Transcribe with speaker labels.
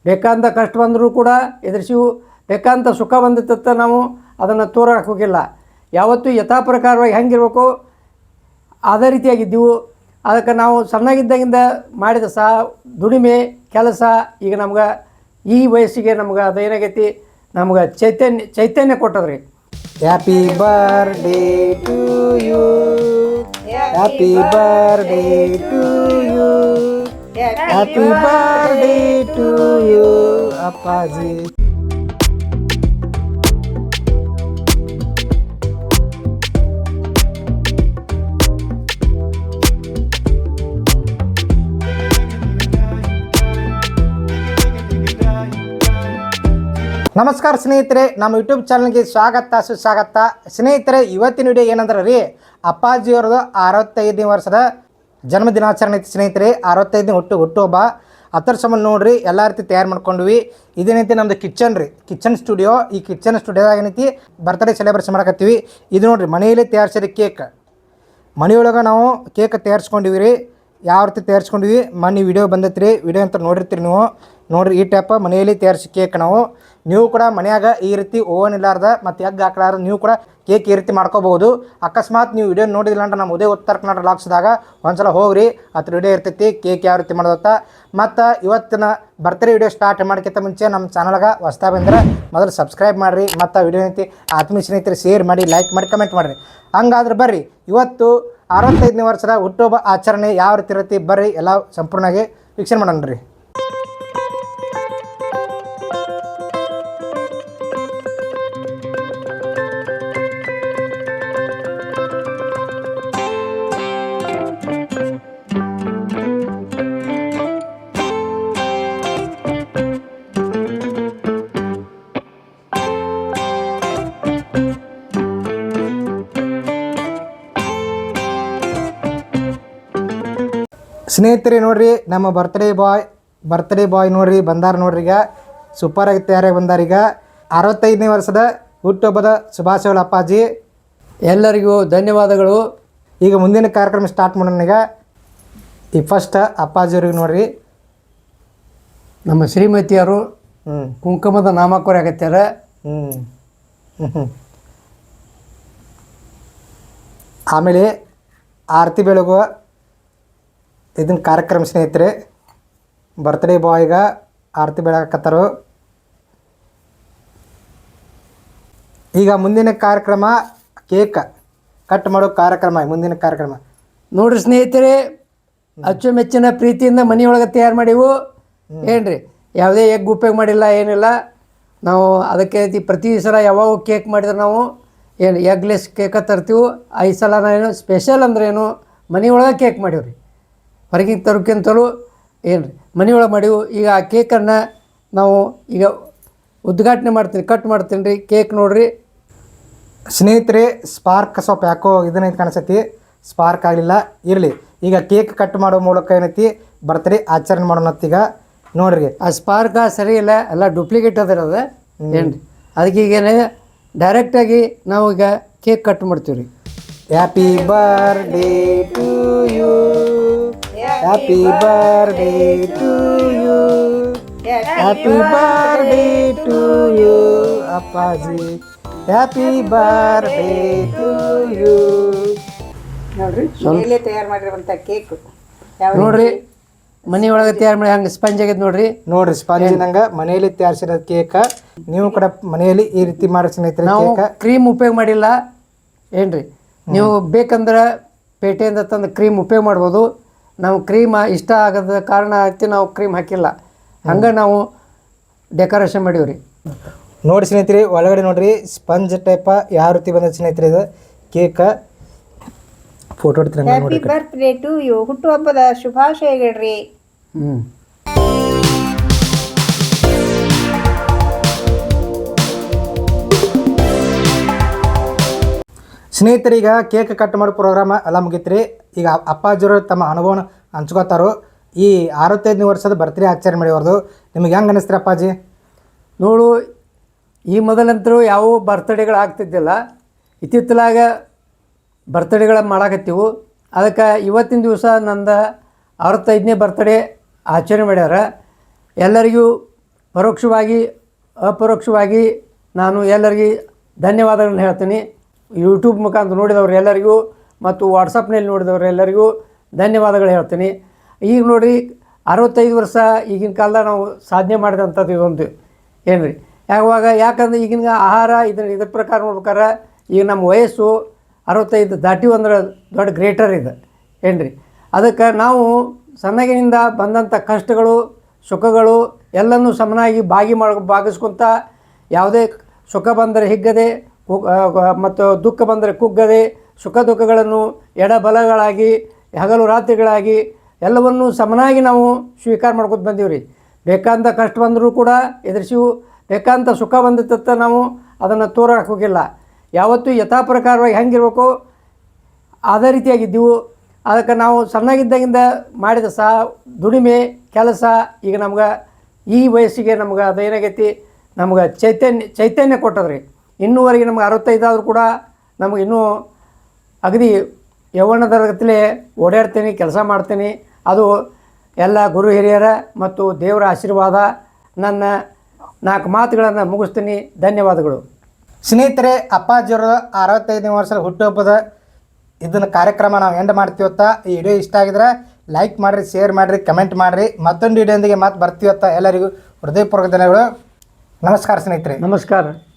Speaker 1: ಬೇಕಾದಂಥ ಕಷ್ಟ ಬಂದರೂ ಕೂಡ ಎದುರಿಸಿವು, ಬೇಕಾದಂಥ ಸುಖ ಬಂದಿತ್ತ ನಾವು ಅದನ್ನು ತೋರಕ್ಕೆ ಹೋಗಿಲ್ಲ. ಯಾವತ್ತೂ ಯಥಾ ಪ್ರಕಾರವಾಗಿ ಹೆಂಗಿರ್ಬೇಕು ಅದೇ ರೀತಿಯಾಗಿದ್ದೆವು. ಅದಕ್ಕೆ ನಾವು ಸಣ್ಣಾಗಿದ್ದಾಗಿಂದ ಮಾಡಿದ ದುಡಿಮೆ ಕೆಲಸ ಈಗ ನಮ್ಗೆ ಈ ವಯಸ್ಸಿಗೆ ನಮ್ಗೆ ಅದು ಏನಾಗೈತಿ, ನಮ್ಗೆ ಚೈತನ್ಯ ಕೊಟ್ಟದ್ರಿ.
Speaker 2: Happy birthday to you, happy birthday to you, happy birthday to you Appaji. ನಮಸ್ಕಾರ ಸ್ನೇಹಿತರೆ, ನಮ್ಮ ಯೂಟ್ಯೂಬ್ ಚಾನಲ್ಗೆ ಸುಸ್ವಾಗತ. ಸ್ನೇಹಿತರೆ, ಇವತ್ತಿನ ವಿಡಿಯೋ ಏನಂದ್ರೆ ರೀ, ಅಪ್ಪಾಜಿಯವ್ರದ್ದು 65ನೇ ವರ್ಷದ ಜನ್ಮದಿನಾಚರಣೆ ಐತಿ ಸ್ನೇಹಿತರೆ. 65ನೇ ಹುಟ್ಟುಹಬ್ಬ. ಅದರ ಸಂಬಂಧ ನೋಡ್ರಿ ಎಲ್ಲ ರೀತಿ ತಯಾರು ಮಾಡ್ಕೊಂಡ್ವಿ. ಇದೇನೈತಿ ನಮ್ಮದು ಕಿಚನ್ ಸ್ಟುಡಿಯೋ. ಈ ಕಿಚನ್ ಸ್ಟುಡಿಯೋದಾಗ ಏನೈತಿ ಬರ್ತ್ಡೇ ಸೆಲೆಬ್ರೇಷನ್ ಮಾಡಕತ್ತೀವಿ. ಇದು ನೋಡ್ರಿ ಮನೆಯಲ್ಲೇ ತಯಾರಿಸಿದ ಕೇಕ್. ಮನೆಯೊಳಗೆ ನಾವು ಕೇಕ್ ತಯಾರಿಸ್ಕೊಂಡಿವಿ ರೀ. ಯಾವ ರೀತಿ ತಯಾರಿಸ್ಕೊಂಡಿವಿ ಮೊನ್ನೆ ವಿಡಿಯೋ ಬಂದೈತೆ ರೀ, ವಿಡಿಯೋ ಅಂತ ನೋಡಿರ್ತೀರಿ ನೀವು. ನೋಡಿರಿ ಈ ಟೈಪ ಮನೆಯಲ್ಲಿ ತಯಾರಿಸಿ ಕೇಕ್ ನೀವು ಕೂಡ ಮನೆಯಾಗ ಈ ರೀತಿ ಓವನ್ ಇಲ್ಲಾರ್ದ ಮತ್ತು ಎಗ್ ಹಾಕ್ಲಾರ್ದ ನೀವು ಕೂಡ ಕೇಕ್ ಈ ರೀತಿ ಮಾಡ್ಕೋಬಹುದು. ಅಕಸ್ಮಾತ್ ನೀವು ವಿಡಿಯೋ ನೋಡಿದಿಲ್ಲ ಅಂದ್ರೆ ನಮ್ಮ ಉದಯ ಉತ್ತರ ಕನ್ನಡ ವ್ಲಾಗ್ಸ್ದಾಗ ಒಂದ್ಸಲ ಹೋಗ್ರಿ, ಅದ್ರ ವಿಡಿಯೋ ಇರ್ತೈತಿ ಕೇಕ್ ಯಾವ ರೀತಿ ಮಾಡೋದತ್ತ. ಮತ್ತು ಇವತ್ತಿನ ಬರ್ತ್ಡೇ ವಿಡಿಯೋ ಸ್ಟಾರ್ಟ್ ಮಾಡೋಕ್ಕಿಂತ ಮುಂಚೆ ನಮ್ಮ ಚಾನಲ್ಗೆ ಹೊಸ್ತಾ ಬಂದ್ರೆ ಮೊದಲು ಸಬ್ಸ್ಕ್ರೈಬ್ ಮಾಡಿರಿ. ಮತ್ತು ವಿಡಿಯೋ ಐತಿ ಆತ್ಮೀಯ ಸ್ನೇಹಿತರೆ ಶೇರ್ ಮಾಡಿ, ಲೈಕ್ ಮಾಡಿ, ಕಮೆಂಟ್ ಮಾಡಿರಿ. ಹಂಗಾದ್ರೆ ಬರ್ರಿ, ಇವತ್ತು 65ನೇ ವರ್ಷದ ಹುಟ್ಟುಹಬ್ಬ ಆಚರಣೆ ಯಾವ ರೀತಿ ಇರುತ್ತೆ ಬರ್ರಿ ಎಲ್ಲ ಸಂಪೂರ್ಣವಾಗಿ ವೀಕ್ಷಣೆ ಮಾಡೋಣ ರೀ. ಸ್ನೇಹಿತರೆ ನೋಡ್ರಿ, ನಮ್ಮ ಬರ್ತ್ಡೇ ಬಾಯ್ ನೋಡ್ರಿ ಬಂದಾರ ನೋಡ್ರಿ. ಈಗ ಸೂಪರಾಗಿ ತಯಾರಾಗಿ ಬಂದಾರ. ಈಗ 65ನೇ ವರ್ಷದ ಹುಟ್ಟುಹಬ್ಬದ ಶುಭಾಶಯಗಳು ಅಪ್ಪಾಜಿ.
Speaker 1: ಎಲ್ಲರಿಗೂ ಧನ್ಯವಾದಗಳು.
Speaker 2: ಈಗ ಮುಂದಿನ ಕಾರ್ಯಕ್ರಮ ಸ್ಟಾರ್ಟ್ ಮಾಡೋಣ. ಈಗ ಫಸ್ಟ್ ಅಪ್ಪಾಜಿಯವ್ರಿಗೆ ನೋಡ್ರಿ,
Speaker 1: ನಮ್ಮ ಶ್ರೀಮತಿಯವರು ಕುಂಕುಮದ ನಾಮಕರಣ ಆಗತ್ಯಾರ.
Speaker 2: ಆಮೇಲೆ ಆರತಿ ಬೆಳಗುವ ಇದನ್ನ ಕಾರ್ಯಕ್ರಮ ಸ್ನೇಹಿತರೆ. ಬರ್ತ್ಡೇ ಬಾಯ್ಗೆ ಆರತಿ ಬೆಳಗಕತ್ತಾರು. ಈಗ ಮುಂದಿನ ಕಾರ್ಯಕ್ರಮ ಕೇಕ್ ಕಟ್ ಮಾಡೋ ಕಾರ್ಯಕ್ರಮ. ಮುಂದಿನ ಕಾರ್ಯಕ್ರಮ
Speaker 1: ನೋಡ್ರಿ ಸ್ನೇಹಿತರೆ, ಅಚ್ಚುಮೆಚ್ಚಿನ ಪ್ರೀತಿಯಿಂದ ಮನೆಯೊಳಗೆ ತಯಾರು ಮಾಡಿವು. ಏನ್ರಿ ಯಾವುದೇ ಎಗ್ ಉಪಯೋಗ ಮಾಡಿಲ್ಲ, ಏನಿಲ್ಲ. ನಾವು ಅದಕ್ಕೆ ಪ್ರತಿ ಸಲ ಯಾವಾಗ ಕೇಕ್ ಮಾಡಿದ್ರೆ ನಾವು ಏನು ಎಗ್ಲೆಸ್ ಕೇಕ ತರ್ತೀವಿ. ಈ ಸಲ ಏನು ಸ್ಪೆಷಲ್ ಅಂದ್ರೆ ಏನು ಮನೆಯೊಳಗೆ ಕೇಕ್ ಮಾಡೀವ್ರಿ. ಹೊರಗಿನ ತರೋಕ್ಕಿಂತಲೂ ಏನು ರೀ ಮನೆಯೊಳಗೆ ಮಾಡಿವು. ಈಗ ಆ ಕೇಕನ್ನು ನಾವು ಈಗ ಉದ್ಘಾಟನೆ ಮಾಡ್ತೀನಿ, ಕಟ್ ಮಾಡ್ತೀನಿ ರೀ ಕೇಕ್. ನೋಡಿರಿ
Speaker 2: ಸ್ನೇಹಿತರೆ, ಸ್ಪಾರ್ಕ್ ಸ್ವಲ್ಪ ಯಾಕೋ ಇದನ್ನೈತಿ ಕಾಣಿಸತಿ, ಸ್ಪಾರ್ಕ್ ಆಗಲಿಲ್ಲ, ಇರಲಿ. ಈಗ ಕೇಕ್ ಕಟ್ ಮಾಡೋ ಮೂಲಕ ಏನೈತಿ ಬರ್ತ್ಡೇ ಆಚರಣೆ ಮಾಡೋಣತ್ತೀಗ ನೋಡ್ರಿ.
Speaker 1: ಆ ಸ್ಪಾರ್ಕ ಸರಿ ಇಲ್ಲ, ಎಲ್ಲ ಡೂಪ್ಲಿಕೇಟ್ ಅದ ಏನು ರೀ. ಅದಕ್ಕೆ ಈಗೇನೆ ಡೈರೆಕ್ಟಾಗಿ ನಾವು ಈಗ ಕೇಕ್ ಕಟ್ ಮಾಡ್ತೀವಿ ರೀ.
Speaker 2: Happy birthday to you, happy birthday to you, happy birthday to you ಅಪ್ಪಾಜಿ, ಹ್ಯಾಪಿ ಬರ್ಡೇ ಟು ಯು.
Speaker 3: ನೋಡ್ರಿ ಮನೆಯಲ್ಲೇ ತಯಾರು ಮಾಡಿರುವಂಥ ಕೇಕ್
Speaker 1: ನೋಡ್ರಿ, ಮನೆಯೊಳಗೆ ತಯಾರು ಮಾಡಿ ಹಂಗೆ ಸ್ಪಂಜ್ ಆಗೈತೆ ನೋಡ್ರಿ
Speaker 2: ಸ್ಪಂಜಿನಂಗೆ ಮನೆಯಲ್ಲಿ ತಯಾರಿಸಿರೋ ಕೇಕ. ನೀವು ಕೂಡ ಮನೆಯಲ್ಲಿ ಈ ರೀತಿ ಮಾಡಿ ಸ್ನೇಹಿತರೆ.
Speaker 1: ನಾವು ಕ್ರೀಮ್ ಉಪಯೋಗ ಮಾಡಿಲ್ಲ ಏನ್ರಿ. ನೀವು ಬೇಕಂದ್ರೆ ಪೇಟೆಯಿಂದ ತಂದು ಕ್ರೀಮ್ ಉಪಯೋಗ ಮಾಡ್ಬೋದು. ನಾವು ಕ್ರೀಮ್ ಇಷ್ಟ ಆಗದ ಕಾರಣ ಐತಿ ನಾವು ಕ್ರೀಮ್ ಹಾಕಿಲ್ಲ, ಹಂಗೆ ನಾವು ಡೆಕೋರೇಷನ್ ಮಾಡೀವ್ರಿ.
Speaker 2: ನೋಡಿ ಸ್ನೇಹಿತರೆ, ಒಳಗಡೆ ನೋಡ್ರಿ ಸ್ಪಂಜ್ ಟೈಪ ಯಾವ ರೀತಿ ಬಂದ ಸ್ನೇಹಿತರೆ ಇದು ಕೇಕ್. ಫೋಟೋ ಹೊಡ್ತೀರ ನೋಡಿ.
Speaker 3: ಹ್ಯಾಪಿ ಬರ್ತ್ಡೇ ಟು ಯು, ಹುಟ್ಟುಹಬ್ಬದ ಶುಭಾಶಯಗಳ್ರಿ.
Speaker 2: ಸ್ನೇಹಿತರೆ, ಈಗ ಕೇಕ್ ಕಟ್ ಮಾಡೋ ಪ್ರೋಗ್ರಾಮ್ ಎಲ್ಲ ಮುಗಿತ್ರಿ. ಈಗ ಅಪ್ಪಾಜಿಯವರು ತಮ್ಮ ಅನುಭವನ ಹಂಚ್ಕೋತಾರೋ. ಈ 65ನೇ ವರ್ಷದ ಬರ್ತ್ಡೇ ಆಚರಣೆ ಮಾಡಿವ್ರದು ನಿಮಗೆ ಹೆಂಗೆ ಅನ್ನಿಸ್ತೀರಿ ಅಪ್ಪಾಜಿ?
Speaker 1: ನೋಡು, ಈ ಮೊದಲಂತರೂ ಯಾವ ಬರ್ತ್ಡೇಗಳು ಆಗ್ತಿದ್ದಿಲ್ಲ. ಇತ್ತಿತ್ತಲಾಗ ಬರ್ತ್ಡೇಗಳ ಮಾಡಾಕತ್ತೀವಿ. ಅದಕ್ಕೆ ಇವತ್ತಿನ ದಿವಸ ನಂದು 65ನೇ ಬರ್ತ್ಡೇ ಆಚರಣೆ ಮಾಡ್ಯಾರ. ಎಲ್ಲರಿಗೂ ಪರೋಕ್ಷವಾಗಿ ಅಪರೋಕ್ಷವಾಗಿ ನಾನು ಎಲ್ಲರಿಗೂ ಧನ್ಯವಾದಗಳನ್ನು ಹೇಳ್ತೀನಿ. ಯೂಟ್ಯೂಬ್ ಮುಖಾಂತರ ನೋಡಿದವರು ಎಲ್ಲರಿಗೂ ಮತ್ತು ವಾಟ್ಸಪ್ನಲ್ಲಿ ನೋಡಿದವರು ಎಲ್ಲರಿಗೂ ಧನ್ಯವಾದಗಳು ಹೇಳ್ತೀನಿ. ಈಗ ನೋಡಿರಿ 65 ವರ್ಷ ಈಗಿನ ಕಾಲದಾಗ ನಾವು ಸಾಧನೆ ಮಾಡಿದಂಥದ್ದು ಇದೊಂದು ಏನು ರೀ. ಯಾಕಂದ್ರೆ ಈಗಿನ ಆಹಾರ ಇದ್ರ ಪ್ರಕಾರ ನೋಡ್ಬೇಕಾರೆ ಈಗ ನಮ್ಮ ವಯಸ್ಸು 65 ದಾಟಿವು ಅಂದ್ರೆ ದೊಡ್ಡ ಗ್ರೇಟರ್ ಇದೆ ಏನು ರೀ. ಅದಕ್ಕೆ ನಾವು ಸಣ್ಣಗಿನಿಂದ ಬಂದಂಥ ಕಷ್ಟಗಳು ಸುಖಗಳು ಎಲ್ಲನೂ ಸಮನಾಗಿ ಭಾಗಿಸ್ಕೊತ ಯಾವುದೇ ಸುಖ ಬಂದರೆ ಹಿಗ್ಗದೆ ಮತ್ತು ದುಃಖ ಬಂದರೆ ಕುಗ್ಗದೆ ಸುಖ ದುಃಖಗಳನ್ನು ಎಡಬಲಗಳಾಗಿ ಹಗಲು ರಾತ್ರಿಗಳಾಗಿ ಎಲ್ಲವನ್ನೂ ಸಮನಾಗಿ ನಾವು ಸ್ವೀಕಾರ ಮಾಡ್ಕೊತ ಬಂದೀವಿ ರೀ. ಬೇಕಾದಂಥ ಕಷ್ಟ ಬಂದರೂ ಕೂಡ ಎದುರಿಸಿವು, ಬೇಕಾದಂಥ ಸುಖ ಬಂದಿತ್ತ ನಾವು ಅದನ್ನು ತೋರಕ್ಕೆ ಹೋಗಿಲ್ಲ. ಯಾವತ್ತೂ ಯಥಾಪ್ರಕಾರವಾಗಿ ಹೆಂಗಿರ್ಬೇಕು ಅದೇ ರೀತಿಯಾಗಿದ್ದೀವಿ. ಅದಕ್ಕೆ ನಾವು ಸಣ್ಣಗಿದ್ದಾಗಿಂದ ಮಾಡಿದ ದುಡಿಮೆ ಕೆಲಸ ಈಗ ನಮ್ಗೆ ಈ ವಯಸ್ಸಿಗೆ ನಮ್ಗೆ ಅದೇನಾಗೈತಿ ನಮ್ಗೆ ಚೈತನ್ಯ ಕೊಟ್ಟದ್ರಿ. ಇನ್ನೂವರೆಗೆ ನಮ್ಗೆ 65 ಆದರೂ ಕೂಡ ನಮಗೆ ಇನ್ನೂ ಅಗದಿ ಯೌವನದಗತ್ತಲೇ ಓಡಾಡ್ತೀನಿ, ಕೆಲಸ ಮಾಡ್ತೀನಿ. ಅದು ಎಲ್ಲ ಗುರು ಹಿರಿಯರ ಮತ್ತು ದೇವರ ಆಶೀರ್ವಾದ. ನನ್ನ 4 ಮಾತುಗಳನ್ನು ಮುಗಿಸ್ತೀನಿ. ಧನ್ಯವಾದಗಳು.
Speaker 2: ಸ್ನೇಹಿತರೆ, ಅಪ್ಪಾಜಿಯವರು 65ನೇ ವರ್ಷದ ಹುಟ್ಟುಹಬ್ಬದ ಇದನ್ನು ಕಾರ್ಯಕ್ರಮ ನಾವು ಎಂಡ್ ಮಾಡ್ತೀವತ್ತ. ಈ ವಿಡಿಯೋ ಇಷ್ಟ ಆಗಿದ್ರೆ ಲೈಕ್ ಮಾಡಿರಿ, ಶೇರ್ ಮಾಡಿರಿ, ಕಮೆಂಟ್ ಮಾಡಿರಿ. ಮತ್ತೊಂದು ವಿಡಿಯೋದೊಂದಿಗೆ ಮತ್ತೆ ಬರ್ತೀವತ್ತ. ಎಲ್ಲರಿಗೂ ಹೃದಯಪೂರ್ವಕ ಧನ್ಯವಾದಗಳು. ನಮಸ್ಕಾರ ಸ್ನೇಹಿತರೆ.
Speaker 1: ನಮಸ್ಕಾರ.